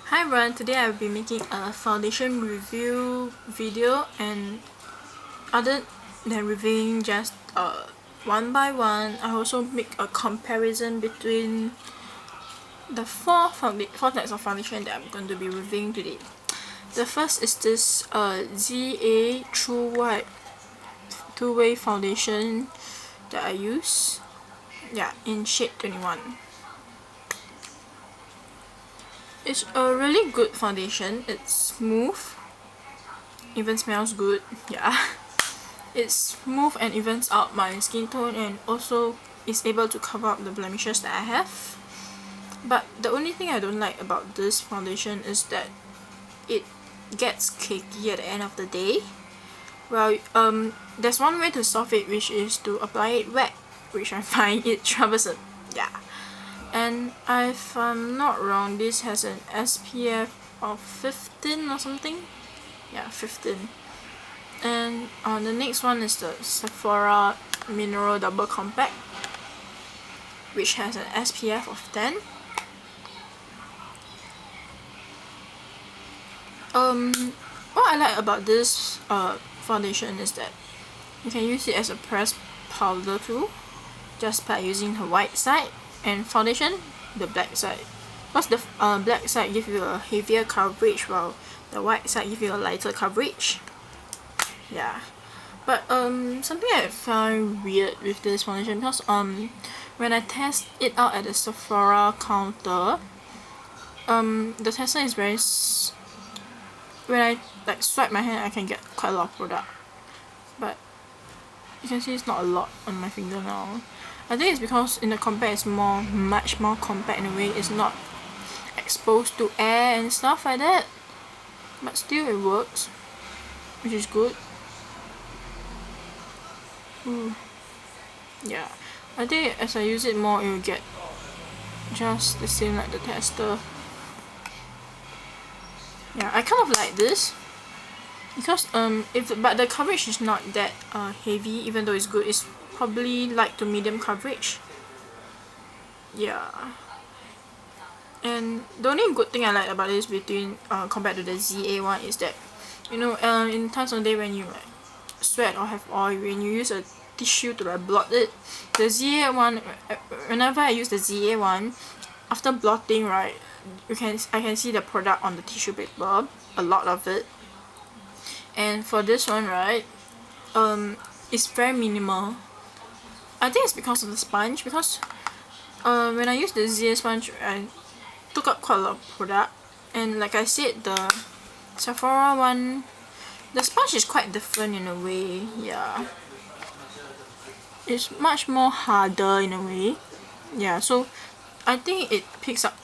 Hi everyone, today I will be making a foundation review video, and other than reviewing just one by one, I also make a comparison between the four types of foundation that I'm going to be reviewing today. The first is this ZA True White two-way foundation that I use, in shade 21. It's a really good foundation. It's smooth, even smells good. It's smooth and evens out my skin tone, and also is able to cover up the blemishes that I have. But the only thing I don't like about this foundation is that it gets cakey at the end of the day. Well, there's one way to solve it, which is to apply it wet, which I find it troublesome. And if I'm not wrong, this has an SPF of 15 or something. 15. And the next one is the Sephora Mineral Double Compact, which has an SPF of 10. What I like about this foundation is that you can use it as a pressed powder too, just by using the white side, and foundation the black side, because the black side gives you a heavier coverage while the white side gives you a lighter coverage. But something I found weird with this foundation, because when I test it out at the Sephora counter, the tester is very when I swipe my hand, I can get quite a lot of product, but you can see it's not a lot on my finger now. I think it's because in the compact it's much more compact in a way. It's not exposed to air and stuff like that, but still it works, which is good. I think as I use it more, it will get just the same like the tester. I kind of like this because but the coverage is not that heavy. Even though it's good, it's probably light to medium coverage. And the only good thing I like about this between compared to the ZA one is that, you know, in times of the day when you like sweat or have oil, when you use a tissue to like blot it, the ZA one, whenever I use the ZA one, after blotting, right, I can see the product on the tissue paper, a lot of it. And for this one, right, it's very minimal. I think it's because of the sponge, because when I use the ZA sponge, I took up quite a lot of product, and like I said, the Sephora one, the sponge is quite different in a way. It's much more harder in a way. So I think it picks up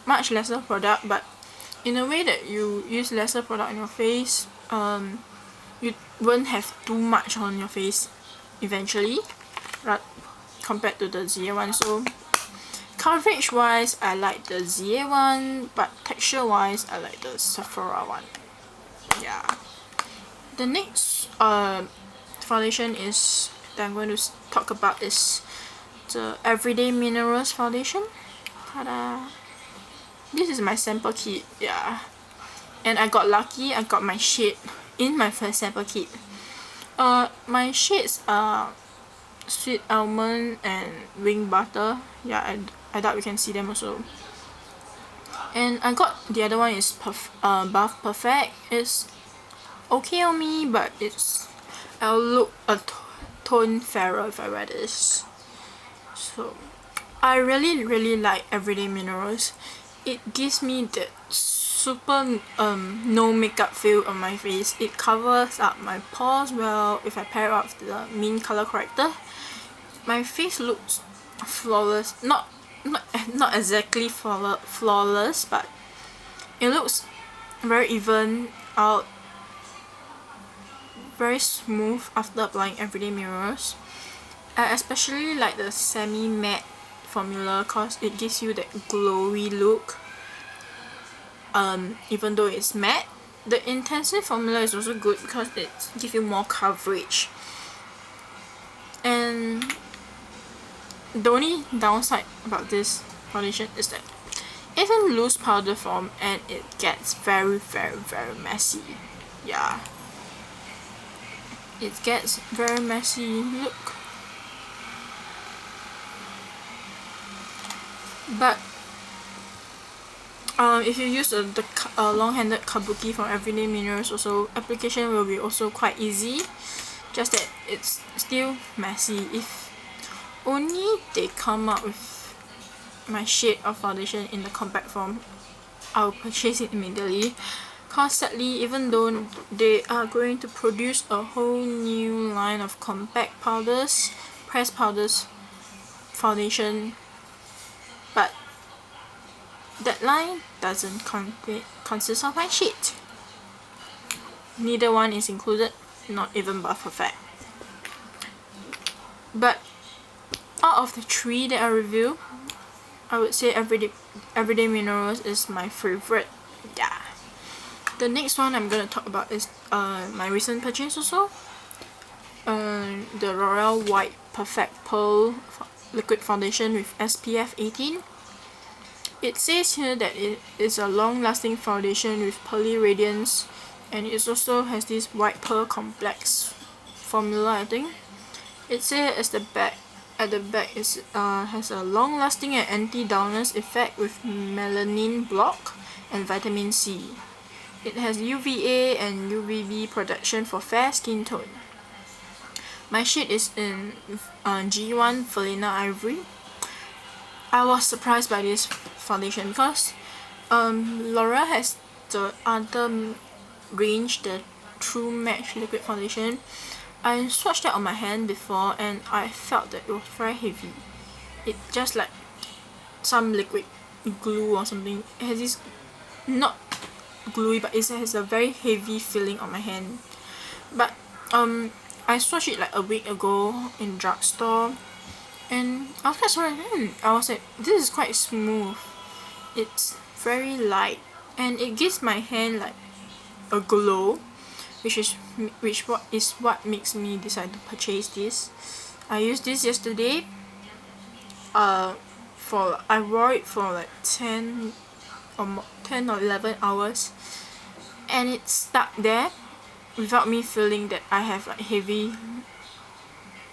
much lesser product, but in a way that you use lesser product on your face, you won't have too much on your face eventually, right, compared to the ZA one. So coverage wise, I like the ZA one, but texture wise, I like the Sephora one. The next foundation is that I'm going to talk about is the Everyday Minerals foundation. Ta-da! This is my sample kit, and I got lucky. I got my shade in my first sample kit. My shades are Sweet Almond and Wing Butter. I doubt you can see them also. And I got the other one is Buff Perfect. It's okay on me, but I'll look a tone fairer if I wear this. So I really like Everyday Minerals. It gives me that super no makeup feel on my face. It covers up my pores well. If I pair it up with the Mint color corrector, my face looks flawless. Not exactly flawless, but it looks very even out, very smooth after applying Everyday Minerals. I especially like the semi-matte formula because it gives you that glowy look, even though it's matte. The intensive formula is also good because it gives you more coverage. And the only downside about this foundation is that it's in loose powder form and it gets very messy. Yeah, it gets very messy. Look. But if you use the long-handed kabuki from Everyday Minerals, also application will be also quite easy. Just that it's still messy. If only they come up with my shade of foundation in the compact form, I'll purchase it immediately. Cause sadly, even though they are going to produce a whole new line of compact powders, pressed powders, foundation, but that line doesn't consist of my shade. Neither one is included, not even Buff Effect. But out of the 3 that I review, I would say Everyday Minerals is my favorite. Yeah. The next one I'm gonna talk about is my recent purchase also. The L'Oreal White Perfect Pearl Liquid Foundation with SPF 18. It says here that it is a long-lasting foundation with pearly radiance, and it also has this white pearl complex formula, I think. It says at the back is has a long-lasting and anti-dullness effect with melanin block and vitamin C. It has UVA and UVB protection for fair skin tone. My shade is in G1 Felina Ivory. I was surprised by this foundation because L'Oreal has the other range, the True Match liquid foundation. I swatched that on my hand before and I felt that it was very heavy. It just like some liquid glue or something. It has this, not gluey, but it has a very heavy feeling on my hand. But I swatched it like a week ago in drugstore, and I was quite surprised. I was like, this is quite smooth. It's very light, and it gives my hand like a glow, which is what makes me decide to purchase this. I used this yesterday. I wore it for like 10 or 11 hours, and it stuck there without me feeling that I have like heavy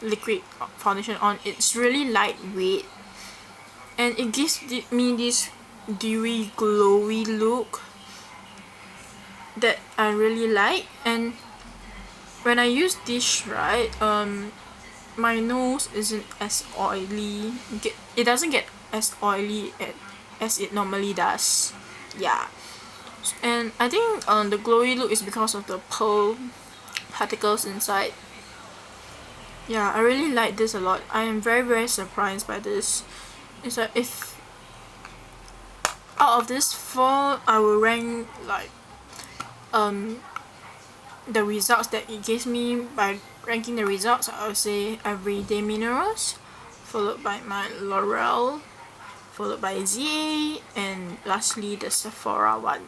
liquid foundation on. It's really lightweight, and it gives me this dewy glowy look that I really like. And when I use this, right, my nose isn't as oily. It doesn't get as oily as it normally does. Yeah. And I think the glowy look is because of the pearl particles inside. Yeah, I really like this a lot. I am very surprised by this. It's like, if out of this 4, I will rank like the results that it gives me. By ranking the results, I would say Everyday Minerals, followed by my L'Oreal, followed by ZA, and lastly the Sephora one.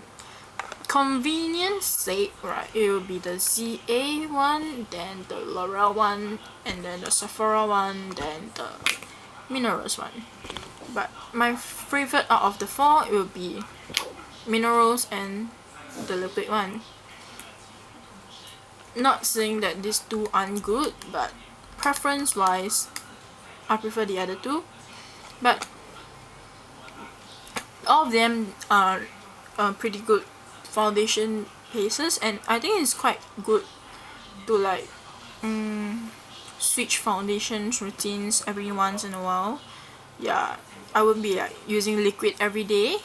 Convenience sake, right, it will be the ZA one, then the L'Oreal one, and then the Sephora one, then the Minerals one. But my favorite out of the 4, it will be Minerals and the liquid one. Not saying that these 2 aren't good, but preference wise, I prefer the other 2. But all of them are pretty good foundation bases, and I think it's quite good to like switch foundations routines every once in a while. Yeah, I wouldn't be like using liquid every day.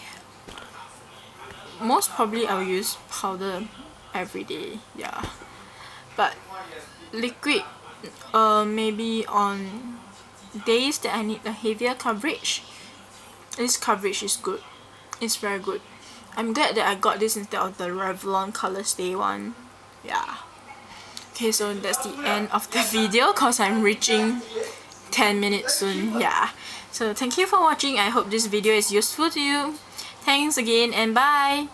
Most probably I will use powder every day. Yeah, but liquid maybe on days that I need a heavier coverage. This coverage is good. It's very good. I'm glad that I got this instead of the Revlon Color Stay one. Yeah. Okay, so that's the end of the video because I'm reaching 10 minutes soon. Yeah. So thank you for watching. I hope this video is useful to you. Thanks again and bye!